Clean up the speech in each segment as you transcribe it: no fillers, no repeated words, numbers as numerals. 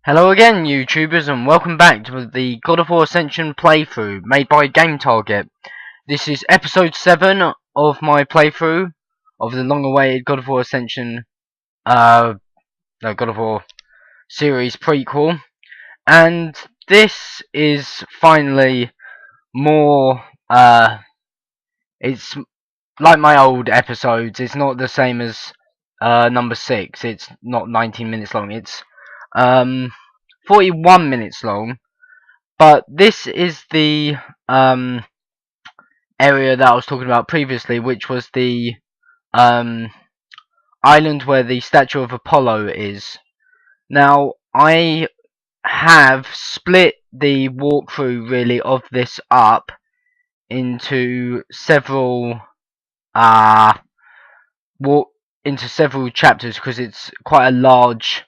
Hello again, YouTubers, and welcome back to the God of War Ascension playthrough made by MyGameTarget. This is episode 7 of my playthrough of the long-awaited God of War Ascension, God of War series prequel, and this is finally more. It's like my old episodes. It's not the same as number 6. It's not 19 minutes long. It's 41 minutes long, but this is the area that I was talking about previously, which was the island where the statue of Apollo is. Now, I have split the walkthrough really of this up into several chapters because it's quite a large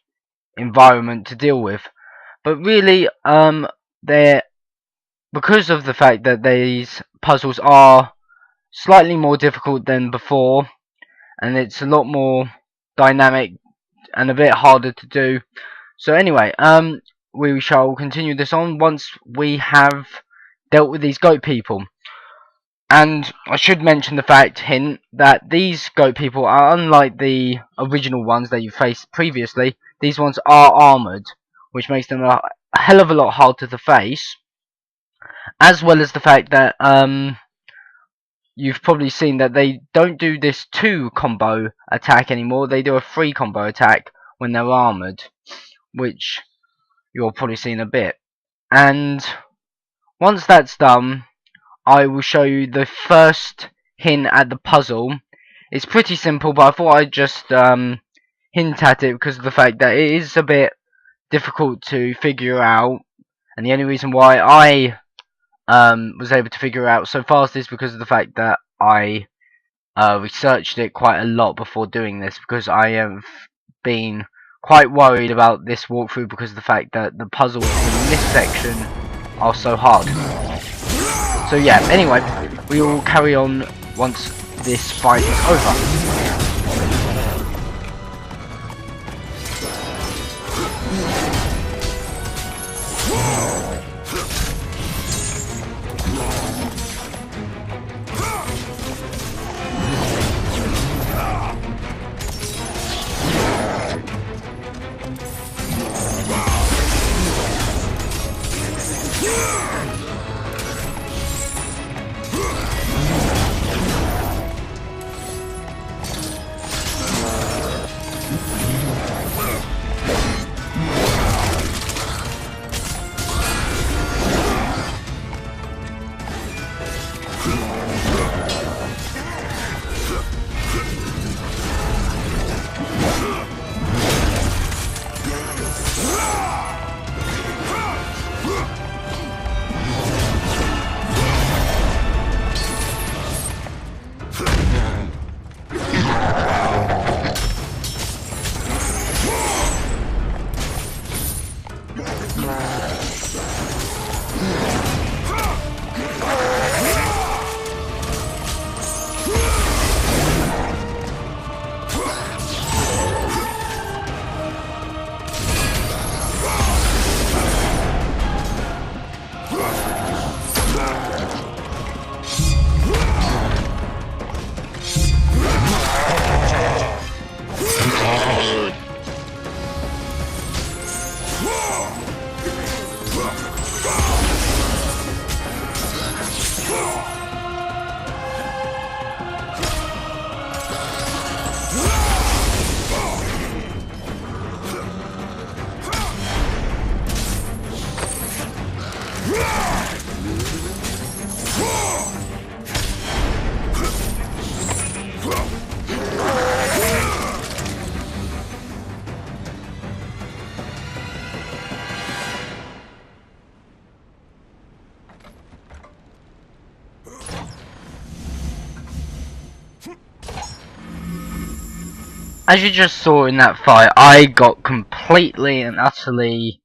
environment to deal with. But really, because of the fact that these puzzles are slightly more difficult than before, and it's a lot more dynamic and a bit harder to do. So anyway, we shall continue this on once we have dealt with these goat people. And I should mention the hint, that these goat people are unlike the original ones that you faced previously. These ones are armoured, which makes them a hell of a lot harder to face. As well as the fact that you've probably seen that they don't do this 2 combo attack anymore. They do a 3 combo attack when they're armoured, which you'll probably see in a bit. And once that's done, I will show you the first hint at the puzzle. It's pretty simple, but I thought I'd just hint at it because of the fact that it is a bit difficult to figure out. And the only reason why I was able to figure out so fast is because of the fact that I researched it quite a lot before doing this, because I have been quite worried about this walkthrough because of the fact that the puzzles in this section are so hard. So yeah, anyway, we will carry on once this fight is over. As you just saw in that fight, I got completely and utterly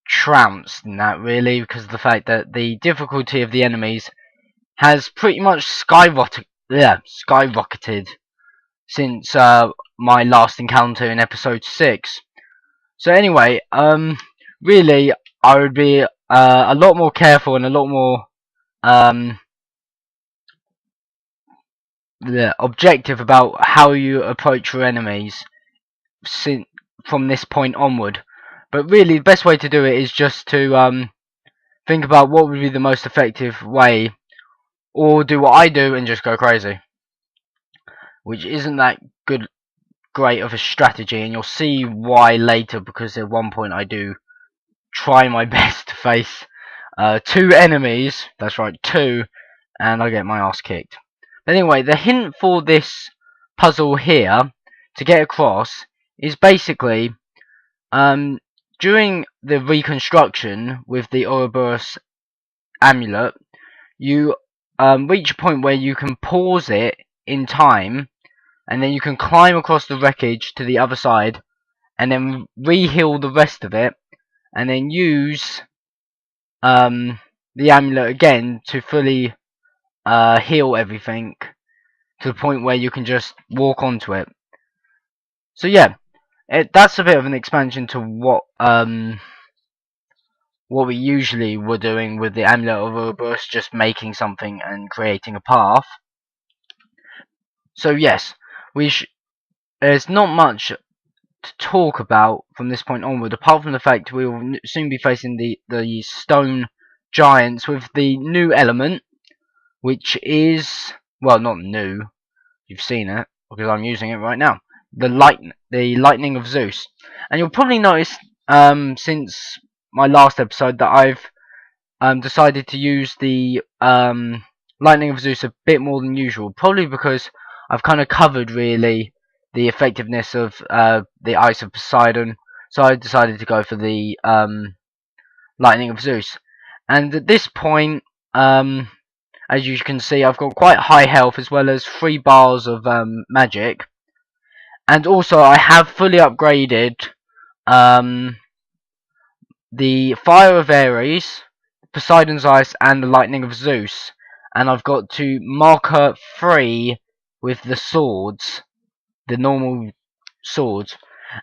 trounced in that, really, because of the fact that the difficulty of the enemies has pretty much skyrocketed since my last encounter in episode 6. So anyway, really, I would be a lot more careful and a lot more objective about how you approach your enemies from this point onward. But really, the best way to do it is just to think about what would be the most effective way, or do what I do and just go crazy, which isn't that great of a strategy, and you'll see why later, because at one point I do try my best to face 2 enemies, that's right, 2, and I get my ass kicked. But anyway, the hint for this puzzle here to get across is basically during the reconstruction with the Ouroboros amulet, you reach a point where you can pause it in time, and then you can climb across the wreckage to the other side, and then re-heal the rest of it, and then use the amulet again to fully heal everything to the point where you can just walk onto it. So yeah, that's a bit of an expansion to what we usually were doing with the amulet of Ouroboros, just making something and creating a path. So yes, there's not much to talk about from this point onward, apart from the fact we will soon be facing the stone giants with the new element, which is, well, not new, you've seen it because I'm using it right now, the lightning of Zeus. And you'll probably notice since my last episode that I've decided to use the lightning of Zeus a bit more than usual, probably because I've kind of covered really the effectiveness of the Ice of Poseidon, so I decided to go for the lightning of Zeus. And at this point, as you can see, I've got quite high health as well as 3 bars of magic, and also I have fully upgraded the Fire of Ares, Poseidon's Ice, and the Lightning of Zeus, and I've got to marker 3 with the swords, the normal swords.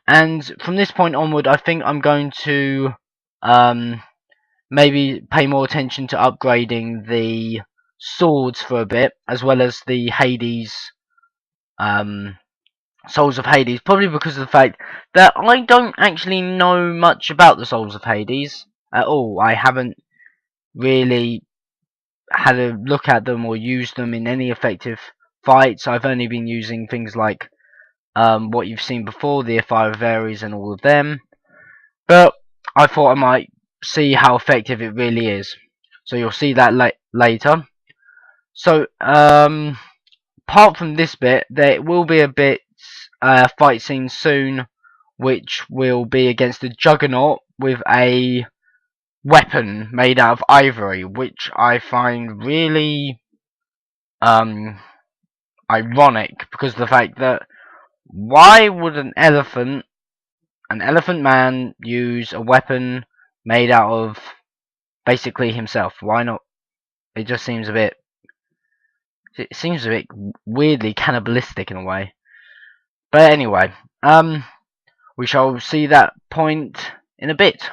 And from this point onward, I think I'm going to maybe pay more attention to upgrading the swords for a bit, as well as the Hades, Souls of Hades, probably because of the fact that I don't actually know much about the Souls of Hades at all. I haven't really had a look at them or used them in any effective fights. I've only been using things like what you've seen before, the Fire of Ares and all of them. But I thought I might see how effective it really is. So you'll see that later. So apart from this bit, there will be a bit fight scene soon, which will be against the Juggernaut with a weapon made out of ivory, which I find really ironic, because of the fact that why would an elephant man, use a weapon made out of basically himself? Why not? It just seems a bit weirdly cannibalistic in a way. But anyway, we shall see that point in a bit.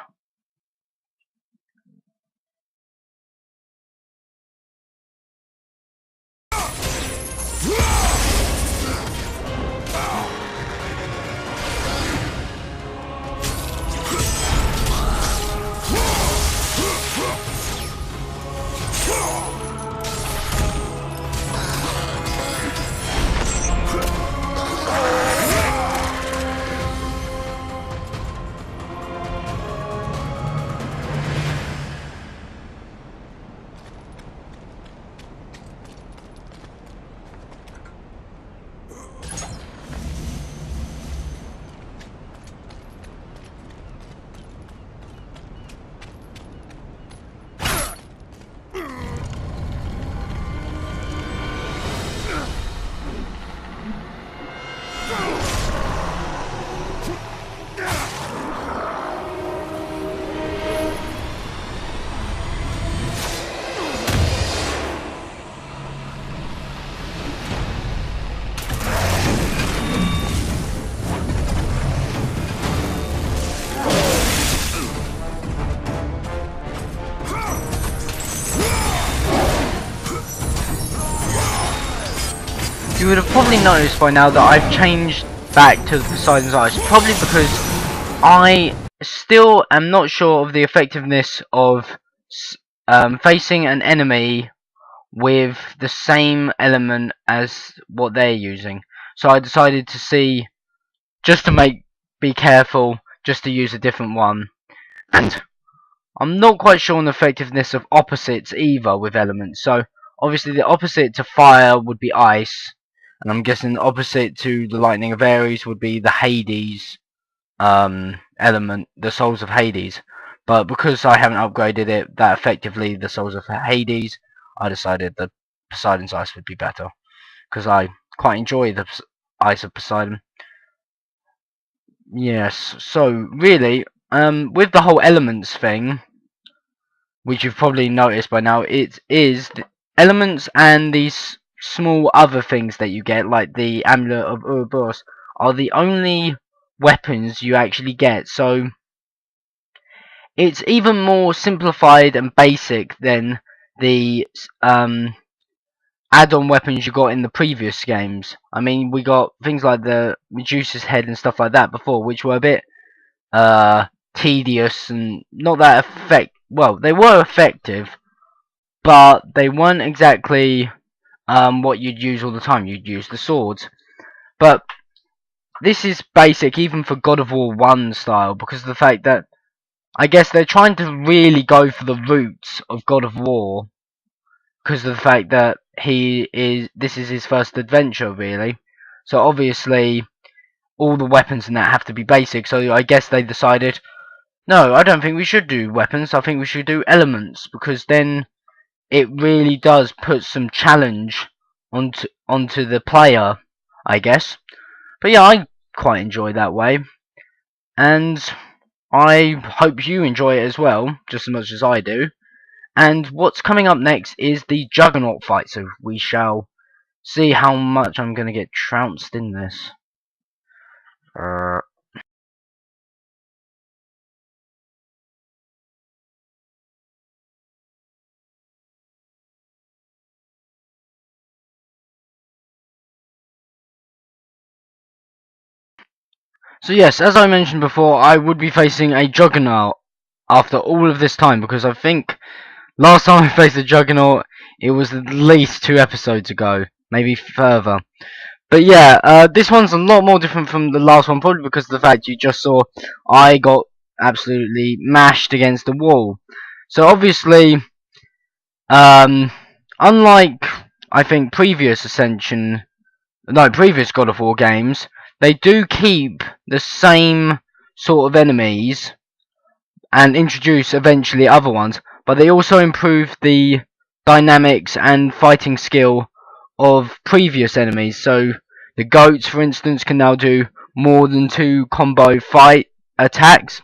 would have probably noticed by now that I've changed back to Poseidon's Ice, probably because I still am not sure of the effectiveness of facing an enemy with the same element as what they're using. So I decided to see, just to be careful, just to use a different one. And I'm not quite sure on the effectiveness of opposites either with elements. So obviously the opposite to fire would be ice, and I'm guessing the opposite to the lightning of Ares would be the Hades element, the Souls of Hades. But because I haven't upgraded it that effectively, the Souls of Hades, I decided that Poseidon's Ice would be better, because I quite enjoy the Ice of Poseidon. Yes, so really, with the whole elements thing, which you've probably noticed by now, it is the elements and these small other things that you get, like the Amulet of Ouroboros, are the only weapons you actually get. So it's even more simplified and basic than the add-on weapons you got in the previous games. I mean, we got things like the Medusa's head and stuff like that before, which were a bit tedious and not that well, they were effective, but they weren't exactly what you'd use all the time. You'd use the swords. But this is basic even for God of War 1 style, because of the fact that I guess they're trying to really go for the roots of God of War, because of the fact that this is his first adventure, really. So obviously all the weapons and that have to be basic, so I guess they decided, no, I don't think we should do weapons, I think we should do elements, because then it really does put some challenge onto the player, I guess. But yeah, I quite enjoy that way, and I hope you enjoy it as well, just as much as I do. And what's coming up next is the Juggernaut fight, so we shall see how much I'm going to get trounced in this. So yes, as I mentioned before, I would be facing a Juggernaut after all of this time, because I think last time I faced a Juggernaut, it was at least 2 episodes ago, maybe further. But yeah, this one's a lot more different from the last one, probably because of the fact you just saw I got absolutely mashed against the wall. So obviously, unlike I think previous God of War games, they do keep the same sort of enemies and introduce eventually other ones, but they also improve the dynamics and fighting skill of previous enemies. So the goats, for instance, can now do more than 2 combo fight attacks,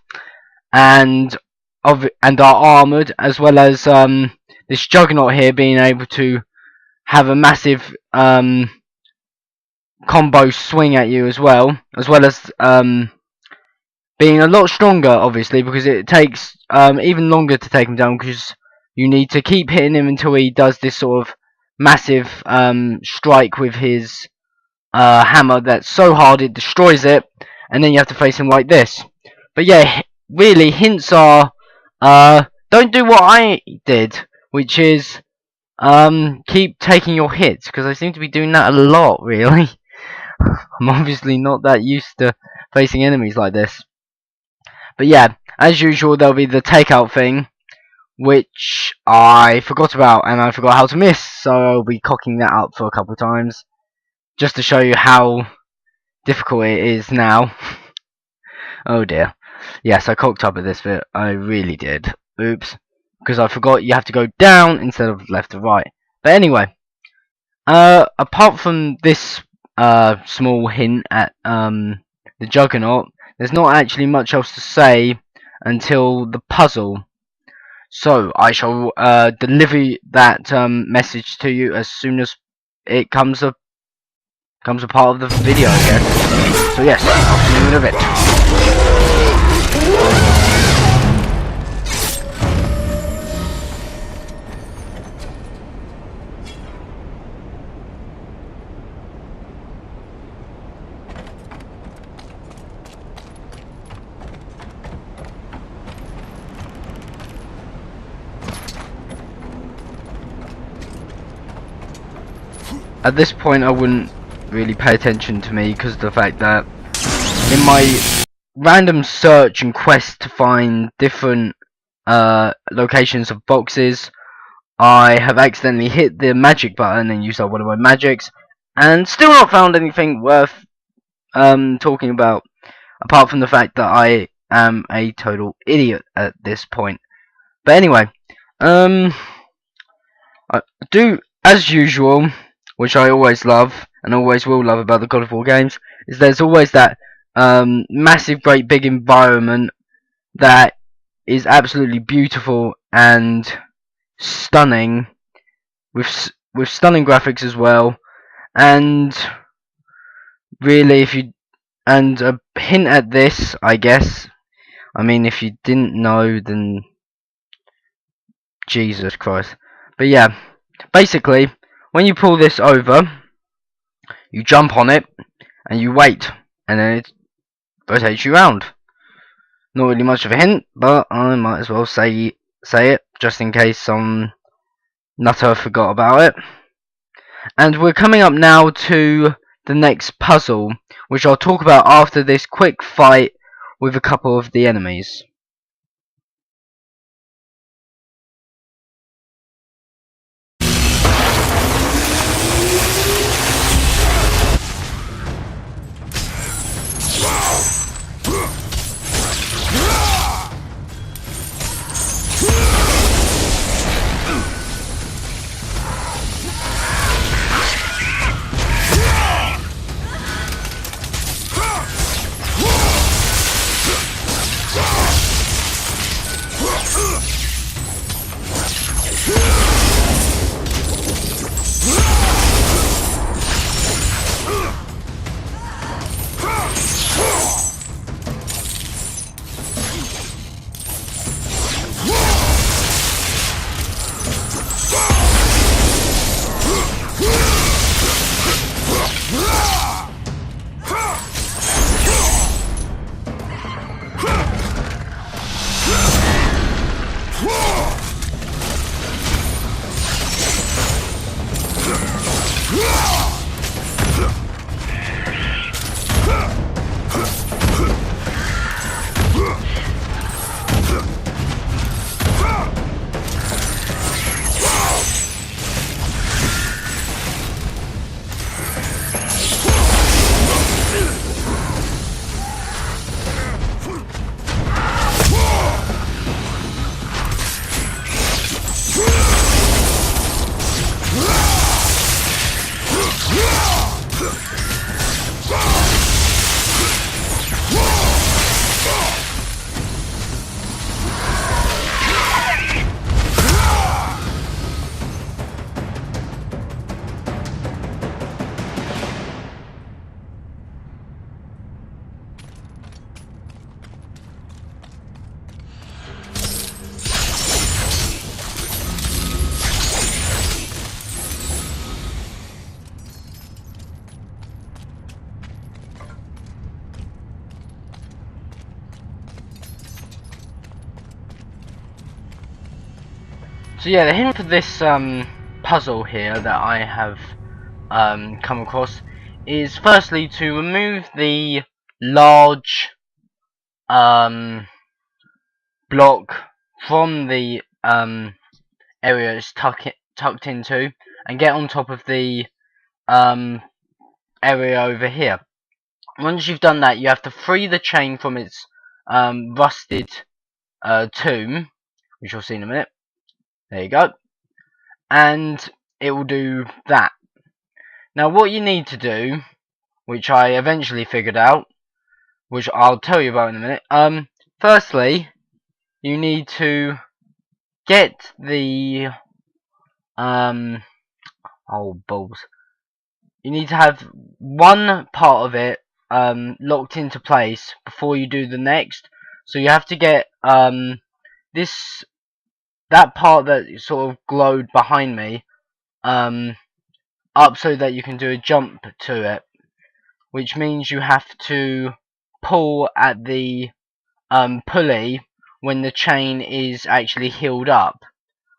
and are armored, as well as this Juggernaut here being able to have a massive combo swing at you as well as being a lot stronger, obviously, because it takes even longer to take him down, because you need to keep hitting him until he does this sort of massive strike with his hammer that's so hard it destroys it, and then you have to face him like this. But yeah, really, hints are don't do what I did, which is keep taking your hits, because I seem to be doing that a lot, really. I'm obviously not that used to facing enemies like this. But yeah, as usual, there'll be the takeout thing, which I forgot about, and I forgot how to miss, so I'll be cocking that up for a couple of times, just to show you how difficult it is now. Oh dear. Yes, I cocked up at this bit. I really did. Oops. Because I forgot you have to go down instead of left to right. But anyway, apart from this small hint at the Juggernaut, there's not actually much else to say until the puzzle. So I shall deliver that message to you as soon as it comes a part of the video, I guess. So yes, I'll see you in a bit. at this point I wouldn't really pay attention to me, because of the fact that in my random search and quest to find different locations of boxes, I have accidentally hit the magic button and used up one of my magics, and still not found anything worth talking about, apart from the fact that I am a total idiot at this point. But anyway, I do, as usual, which I always love and always will love about the God of War games, is there's always that massive, great, big environment that is absolutely beautiful and stunning, with stunning graphics as well. And really, and a hint at this, I guess. I mean, if you didn't know, then Jesus Christ. But yeah, basically, when you pull this over, you jump on it and you wait, and then it rotates you round. Not really much of a hint, but I might as well say it just in case some nutter forgot about it. And we're coming up now to the next puzzle, which I'll talk about after this quick fight with a couple of the enemies. So yeah, the hint for this puzzle here that I have come across is firstly to remove the large block from the area it's tucked into, and get on top of the area over here. Once you've done that, you have to free the chain from its rusted tomb, which you'll see in a minute. There you go. And it will do that. Now what you need to do, which I eventually figured out, which I'll tell you about in a minute. Firstly, you need to get the oh balls. You need to have one part of it locked into place before you do the next. So you have to get that part that sort of glowed behind me up so that you can do a jump to it, which means you have to pull at the pulley when the chain is actually healed up,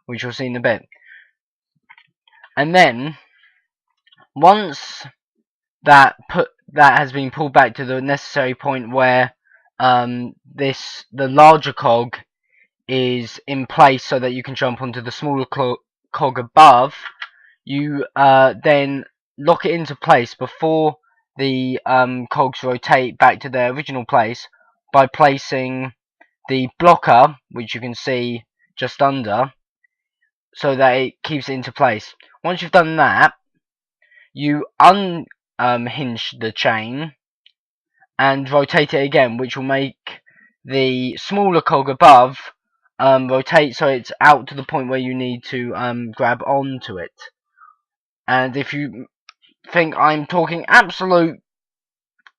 which you'll see in a bit. And then once that has been pulled back to the necessary point where the larger cog is in place so that you can jump onto the smaller cog above, you then lock it into place before the cogs rotate back to their original place by placing the blocker, which you can see just under, so that it keeps it into place. Once you've done that, you unhinge the chain and rotate it again, which will make the smaller cog above rotate so it's out to the point where you need to grab onto it. And if you think I'm talking absolute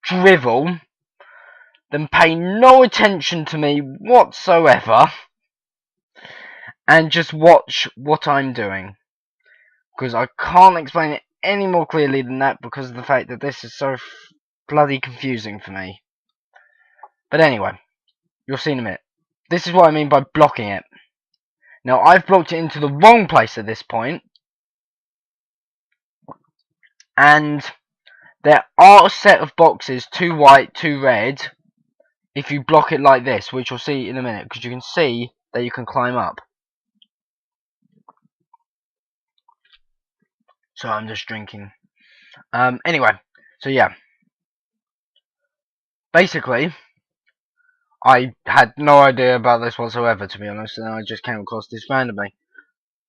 drivel, then pay no attention to me whatsoever and just watch what I'm doing, because I can't explain it any more clearly than that because of the fact that this is so bloody confusing for me. But anyway, you'll see in a minute. This is what I mean by blocking it. Now, I've blocked it into the wrong place at this point, and there are a set of boxes, 2 white, 2 red, if you block it like this, which you'll see in a minute, because you can see that you can climb up. So I'm just drinking. Anyway, so yeah. Basically, I had no idea about this whatsoever, to be honest, and I just came across this randomly.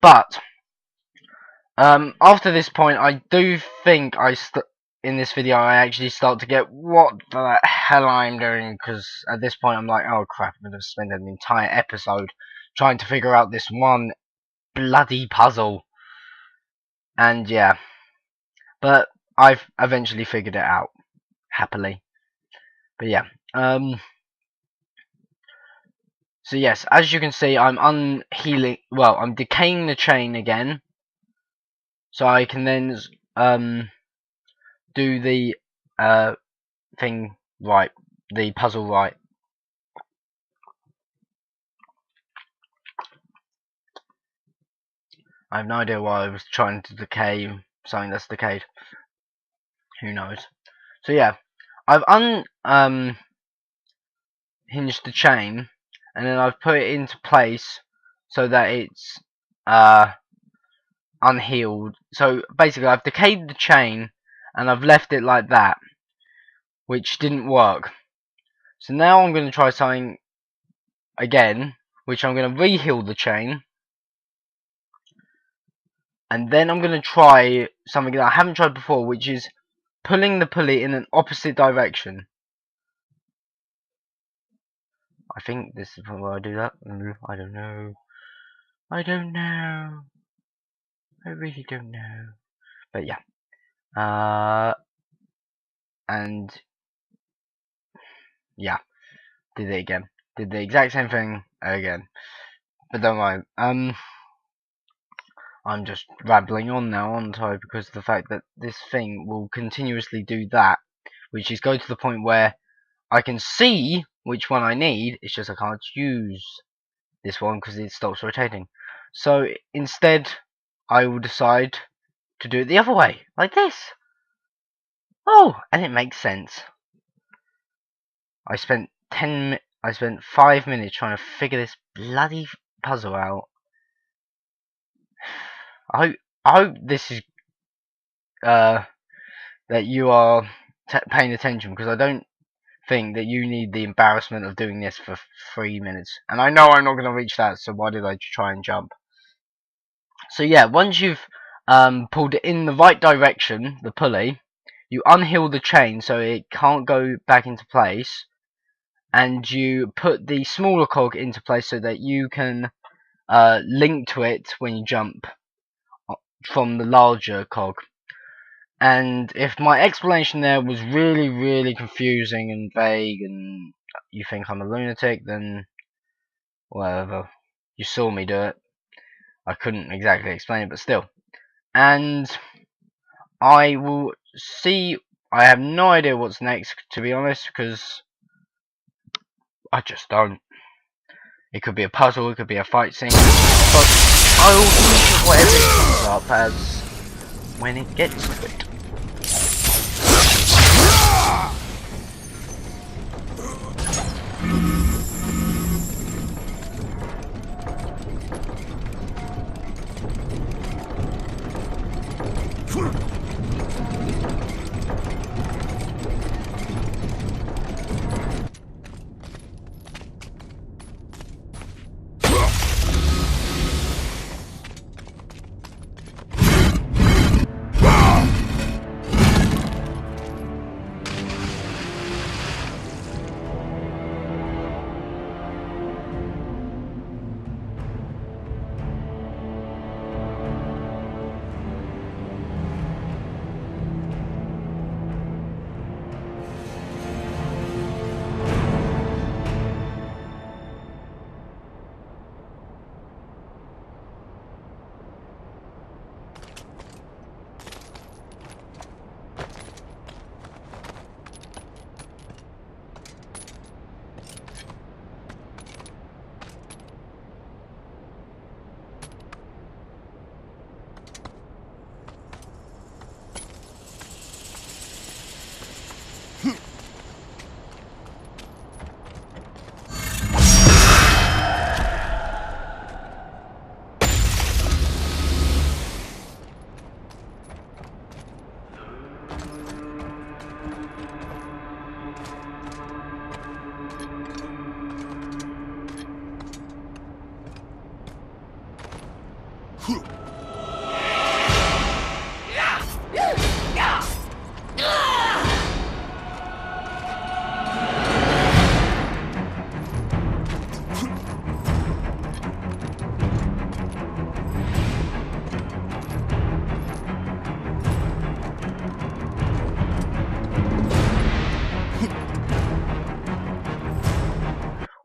But after this point, I do think in this video I actually start to get what the hell I'm doing, because at this point I'm like, oh crap, I'm going to spend an entire episode trying to figure out this one bloody puzzle. And yeah, but I've eventually figured it out, happily. But yeah, so yes, as you can see, I'm I'm decaying the chain again, so I can then do the thing right, the puzzle right. I have no idea why I was trying to decay something that's decayed. Who knows? So yeah, I've hinged the chain, and then I've put it into place so that it's unhealed. So basically, I've decayed the chain and I've left it like that, which didn't work. So now I'm going to try something again, which I'm going to re-heal the chain, and then I'm going to try something that I haven't tried before, which is pulling the pulley in an opposite direction. I think this is where I do that. I don't know. I don't know. I really don't know. But yeah. And yeah, did it again. Did the exact same thing again. But don't worry. I'm just rambling on now, aren't I? Because of the fact that this thing will continuously do that, which is go to the point where I can see which one I need. It's just I can't use this one because it stops rotating. So instead, I will decide to do it the other way, like this. Oh, and it makes sense. I spent 5 minutes trying to figure this bloody puzzle out. I hope this is that you are paying attention, because I don't think that you need the embarrassment of doing this for 3 minutes. And I know I'm not going to reach that, so why did I try and jump? So yeah, once you've pulled it in the right direction, the pulley, you unheal the chain so it can't go back into place, and you put the smaller cog into place so that you can link to it when you jump from the larger cog. And if my explanation there was really, really confusing and vague, and you think I'm a lunatic, then whatever. You saw me do it. I couldn't exactly explain it, but still. And I will see. I have no idea what's next, to be honest, because I just don't. It could be a puzzle, it could be a fight scene, but I will think of whatever it comes up as when it gets to it.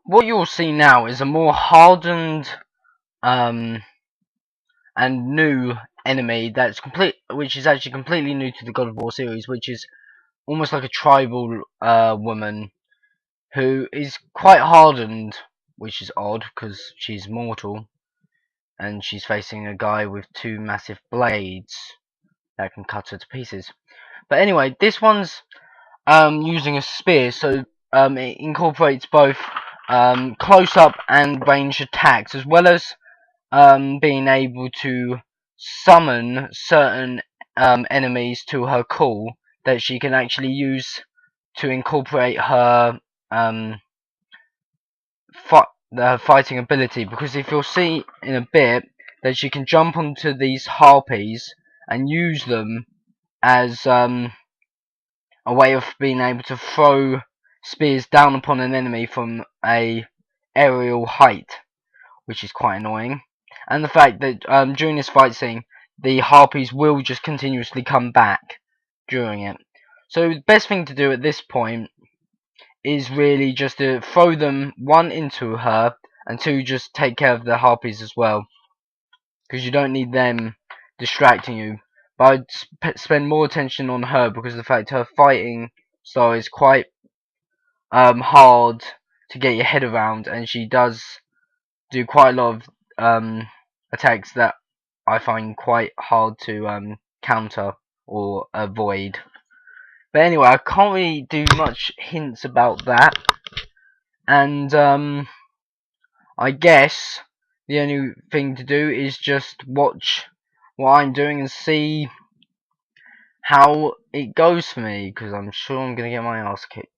What you'll see now is a more hardened and new enemy which is actually completely new to the God of War series, which is almost like a tribal woman who is quite hardened, which is odd because she's mortal and she's facing a guy with two massive blades that can cut her to pieces. But anyway, this one's using a spear, so it incorporates both close-up and ranged attacks, as well as being able to summon certain enemies to her call that she can actually use to incorporate her fighting ability. Because if you'll see in a bit that she can jump onto these harpies and use them as a way of being able to throw spears down upon an enemy from a aerial height, which is quite annoying. And the fact that during this fight scene, the harpies will just continuously come back during it. So the best thing to do at this point is really just to throw them, one, into her, and two, just take care of the harpies as well, because you don't need them distracting you. But I'd spend more attention on her because of the fact her fighting style is quite hard to get your head around, and she does do quite a lot of attacks that I find quite hard to counter or avoid. But anyway, I can't really do much hints about that, and I guess the only thing to do is just watch what I'm doing and see how it goes for me, because I'm sure I'm gonna get my ass kicked.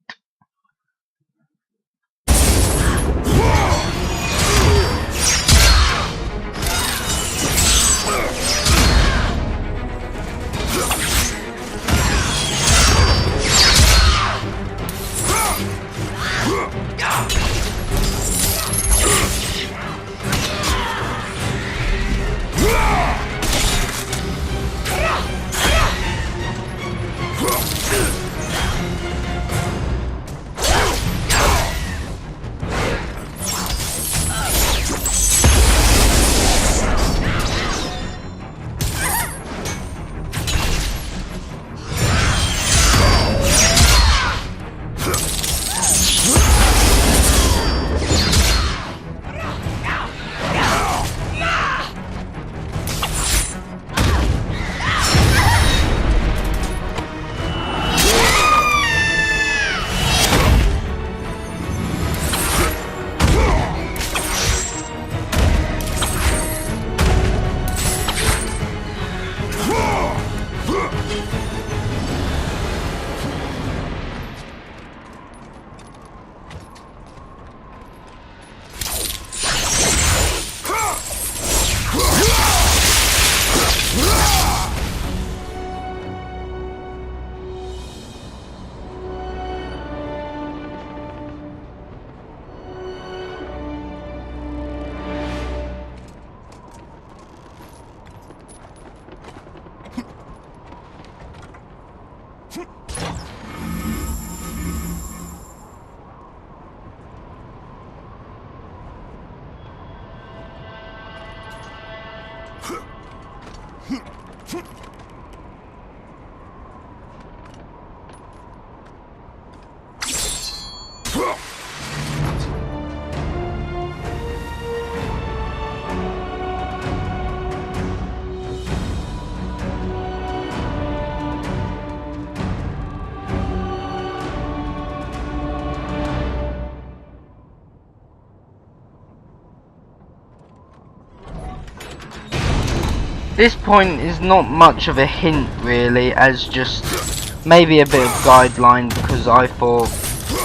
This point is not much of a hint really, as just maybe a bit of guideline, because I thought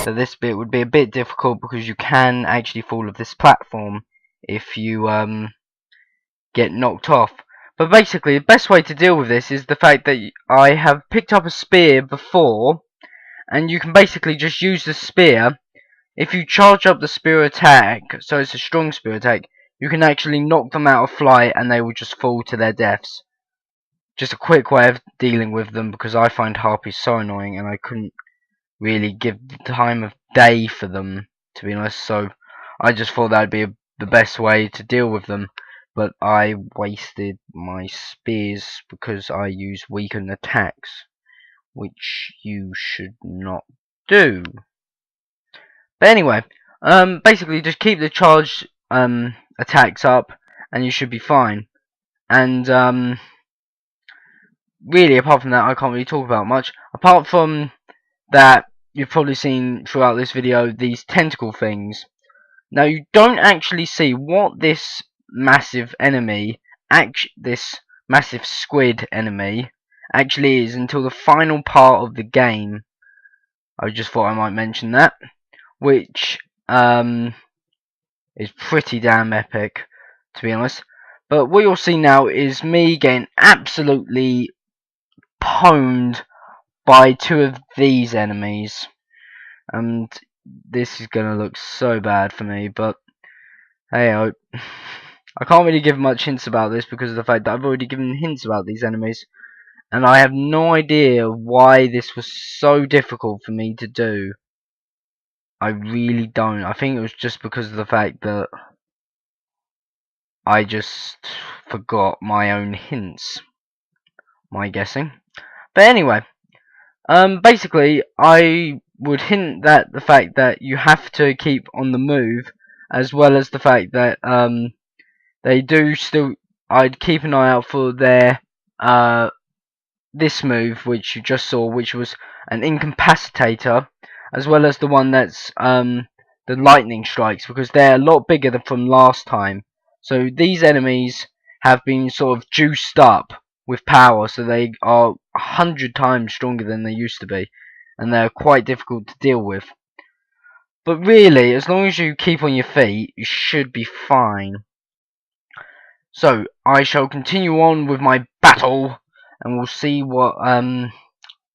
that this bit would be a bit difficult because you can actually fall off this platform if you get knocked off. But basically the best way to deal with this is the fact that I have picked up a spear before, and you can basically just use the spear. If you charge up the spear attack, so it's a strong spear attack, you can actually knock them out of flight and they will just fall to their deaths. Just a quick way of dealing with them, because I find harpies so annoying and I couldn't really give the time of day for them, to be honest, so I just thought that would be the best way to deal with them. But I wasted my spears because I use weakened attacks, which you should not do. But anyway, basically just keep the charged attacks up and you should be fine. And really, apart from that, I can't really talk about much. Apart from that, you've probably seen throughout this video these tentacle things. Now, you don't actually see what this massive enemy, this massive squid enemy, actually is until the final part of the game. I just thought I might mention that, which is pretty damn epic, to be honest. But what you'll see now is me getting absolutely pwned by two of these enemies, and this is gonna look so bad for me, but hey, I can't really give much hints about this because of the fact that I've already given hints about these enemies, and I have no idea why this was so difficult for me to do. I really don't. I think it was just because of the fact that I just forgot my own hints, my guessing. But anyway, basically, I would hint that the fact that you have to keep on the move, as well as the fact that they do still. I'd keep an eye out for their this move, which you just saw, which was an incapacitator, as well as the one that's the lightning strikes, because they're a lot bigger than from last time. So these enemies have been sort of juiced up with power, so they are 100 times stronger than they used to be, and they're quite difficult to deal with. But really, as long as you keep on your feet, you should be fine. So I shall continue on with my battle, and we'll see what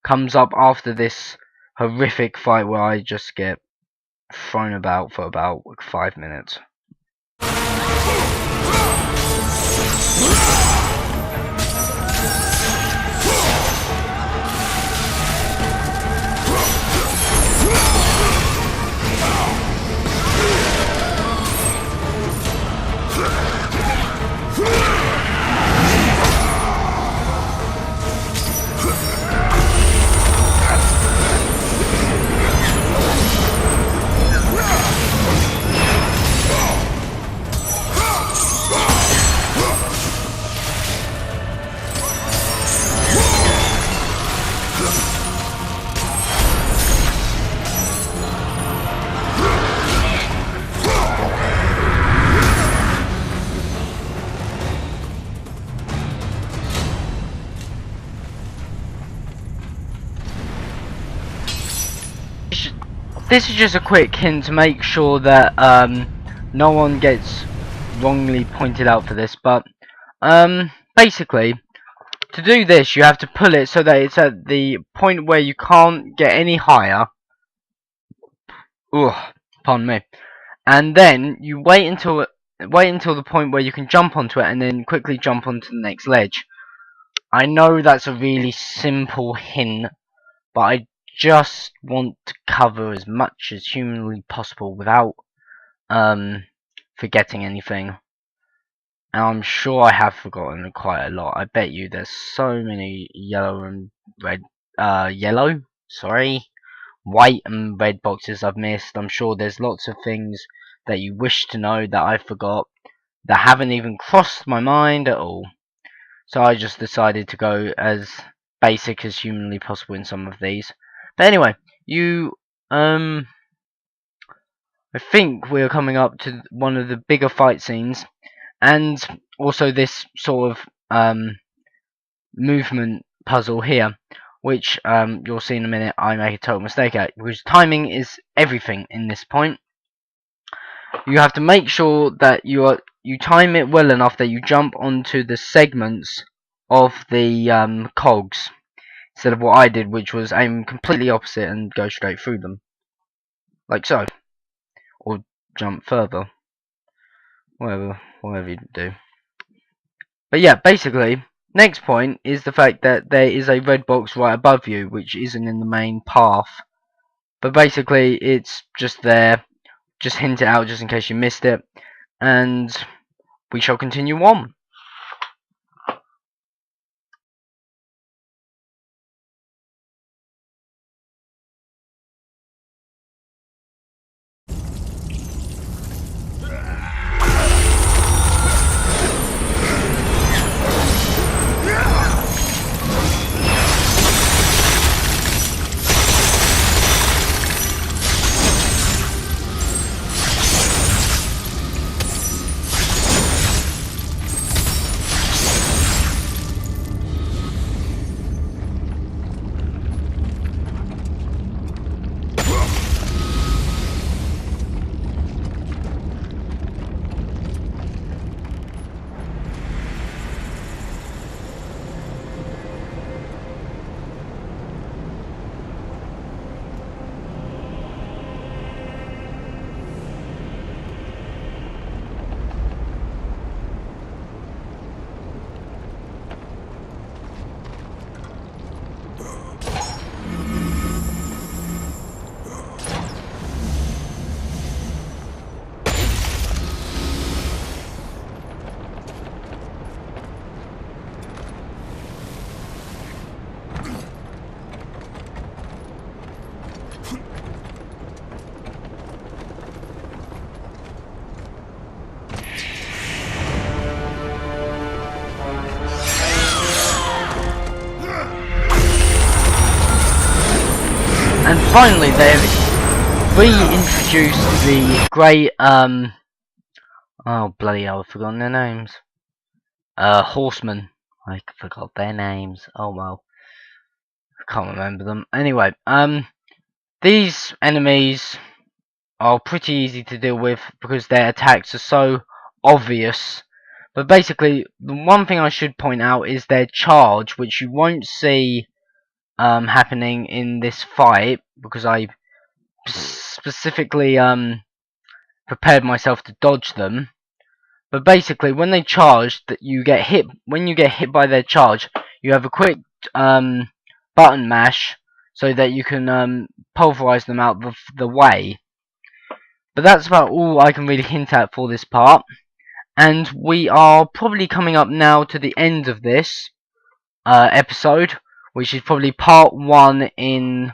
comes up after this horrific fight where I just get thrown about for about 5 minutes. This is just a quick hint to make sure that no one gets wrongly pointed out for this, but basically, to do this you have to pull it so that it's at the point where you can't get any higher. Pardon me. And then you wait until the point where you can jump onto it, and then quickly jump onto the next ledge. I know that's a really simple hint, but I just want to cover as much as humanly possible without forgetting anything. And I'm sure I have forgotten quite a lot. I bet you there's so many yellow and red, white and red boxes I've missed. I'm sure there's lots of things that you wish to know that I forgot, that haven't even crossed my mind at all. So I just decided to go as basic as humanly possible in some of these. But anyway, I think we're coming up to one of the bigger fight scenes, and also this sort of movement puzzle here, which you'll see in a minute I make a total mistake at, because timing is everything in this point. You have to make sure that you time it well enough that you jump onto the segments of the cogs, instead of what I did, which was aim completely opposite and go straight through them, like so, or jump further, whatever you do. But yeah, basically, next point is the fact that there is a red box right above you, which isn't in the main path. But basically, it's just there. Just hint it out just in case you missed it. And we shall continue on. And finally, they've reintroduced the great, oh bloody hell, I've forgotten their names. Horsemen. I forgot their names. Oh well. I can't remember them. Anyway, these enemies are pretty easy to deal with because their attacks are so obvious. But basically, the one thing I should point out is their charge, which you won't see happening in this fight, because I specifically prepared myself to dodge them. But basically, when they charge, that you get hit. When you get hit by their charge, you have a quick button mash so that you can pulverize them out of the way. But that's about all I can really hint at for this part. And we are probably coming up now to the end of this episode, which is probably part 1 in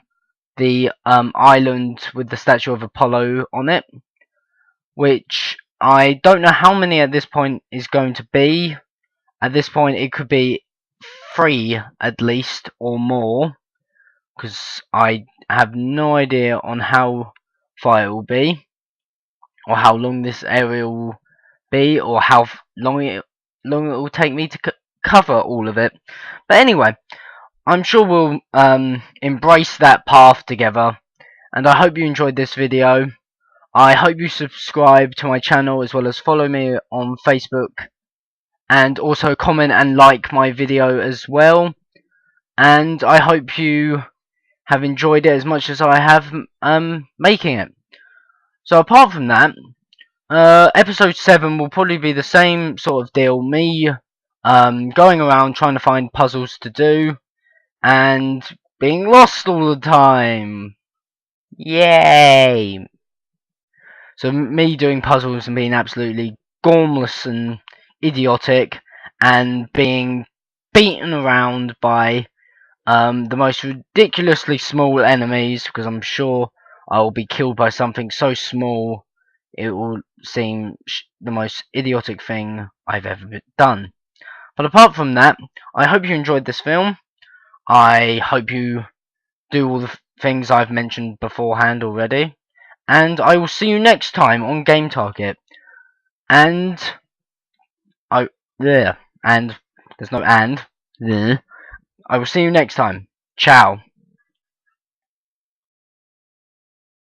the island with the statue of Apollo on it, which I don't know how many at this point is going to be. At this point it could be 3 at least or more, because I have no idea on how far it will be, or how long this area will be, or how long it will take me to cover all of it. But anyway, I'm sure we'll embrace that path together, and I hope you enjoyed this video. I hope you subscribe to my channel, as well as follow me on Facebook, and also comment and like my video as well. And I hope you have enjoyed it as much as I have making it. So apart from that, episode 7 will probably be the same sort of deal, me going around trying to find puzzles to do and being lost all the time. Yay! So me doing puzzles and being absolutely gormless and idiotic, and being beaten around by the most ridiculously small enemies, because I'm sure I will be killed by something so small it will seem the most idiotic thing I've ever done. But apart from that, I hope you enjoyed this film. I hope you do all the things I've mentioned beforehand already. And I will see you next time on GameTarget. And I there and there's no and there. I will see you next time. Ciao.